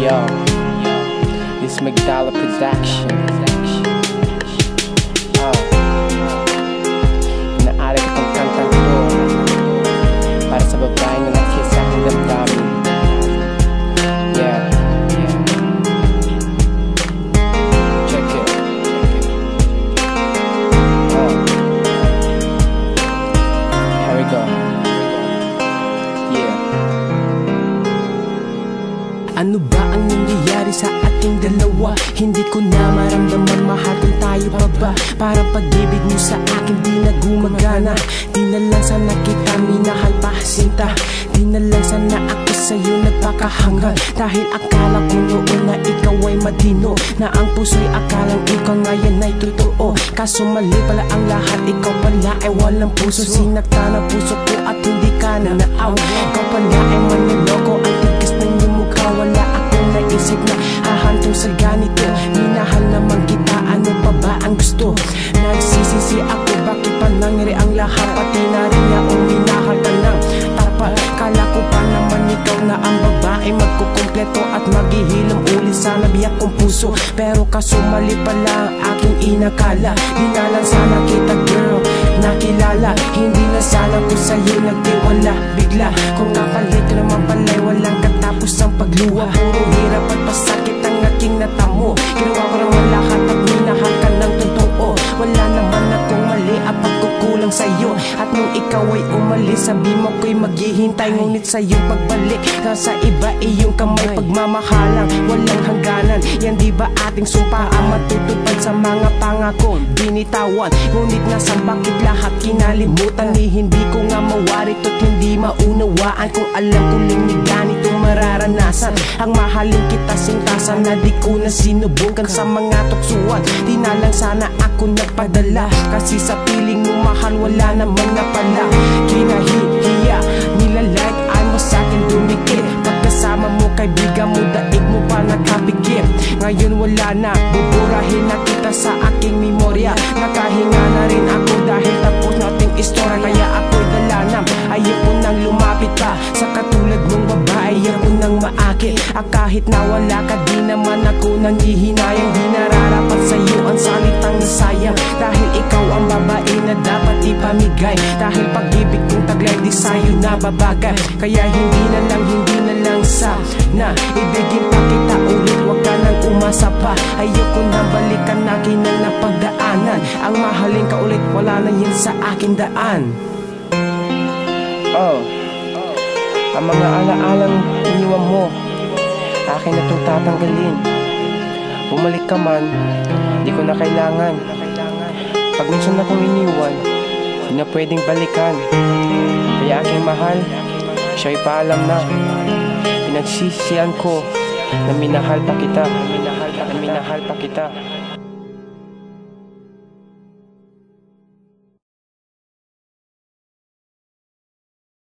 Yo, this Magdala production. Inaari ko tong kantang to para sa babae na nakikita sa aking damdamin. Yeah. Check it. Here we go. Yeah. Ano ba ang nangyayari sa ating dalawa? Hindi ko na maramdaman, mahal kung tayo pa ba? Parang pag-ibig mo sa akin di na gumagana. Di na lang sana kita minahal pa sinta. Di na lang sana ako sa'yo nagpakahanggan. Dahil akala ko noon na ikaw ay matino, na ang puso'y akalang ikaw ngayon ay totoo. Kaso mali pala ang lahat, ikaw pala ay walang puso. Sinakta na puso ko at hindi ka na naaw. Ikaw pala ay manloloko, ang tigas ng iyong mukha. Wala akong naisip na hahantong sa ganito. Minahal naman kita, ano pa ba ang gusto? Nagsisisi ako, bakit pa nangyari ang lahat? Pati na rin yaong minahal ka ng tarpa. Kala ko pa naman ikaw na ang babae magkukumpleto at maghihilom ulit sa nabiyak kong puso. Pero kaso mali pala ang aking inakala. Di na lang sana kita girl nakilala. Hindi na sana ko sa'yo nagtiwala. Bigla kung napalit ka naman pala'y walang katapos ang pagluwa. Puro hirap at pasakit ang aking natamo. Ginawa ko naman lahat at minahal ka ng totoo. Wala naman akong mali at pagkukulang sa'yo. At nung ikaw ay umalis, sabi mo ko'y maghihintay. Ngunit sa'yo pagbalik, nasa iba iyong kamay. Pagmamahalang walang hangganan, yan di ba ating sumpa ang matutupad sa mga pangako binitawan? Ngunit nasaan bakit lahat kinalimutan? Ni hindi ko nga mawarit at hindi maunawaan. Kung alam ko lang ni ganito mararanasan ang mahalin kita sintasan na di ko na sinubukan sa mga tuksuan. Di na lang sana ako nagpadala, kasi sa piling mo mahal wala naman na pala. Kinahihiya, nilalike ay mo sa'kin dumikit. Pagkasama mo kaibigan mo, daig mo pa nakapikit. Ngayon wala na, buburahin na kita sa aking memorya. Nakahinga na rin ako dahil tapos nating istorya. Kaya ako'y dalanam, ayaw ko nang lumapit pa sa katulad mong babae, ayaw ko nang maakit. Kahit na wala ka, di naman ako nang hihinayang. Di nararapat sa'yo ang salitang nasayang, dahil ikaw ang babae na dapat ipamigay. Dahil pag-ibig kong taglay di sa'yo nababagay. Kaya hindi na lang sana ibigin pa kita ulit. Huwag ka nang umasa pa, ayoko na balikan natin ang napagdaanan. Ang mahalin ka ulit, wala na yan sa aking daan. Ang mga alaalang iniwan mo, akin na itong tatanggalin. Bumalik ka man, di ko na kailangan. Pag minsan akong iniwan, di na pwedeng balikan. Kaya aking mahal, siya'y paalam na. Pinagsisihan ko na minahal pa kita.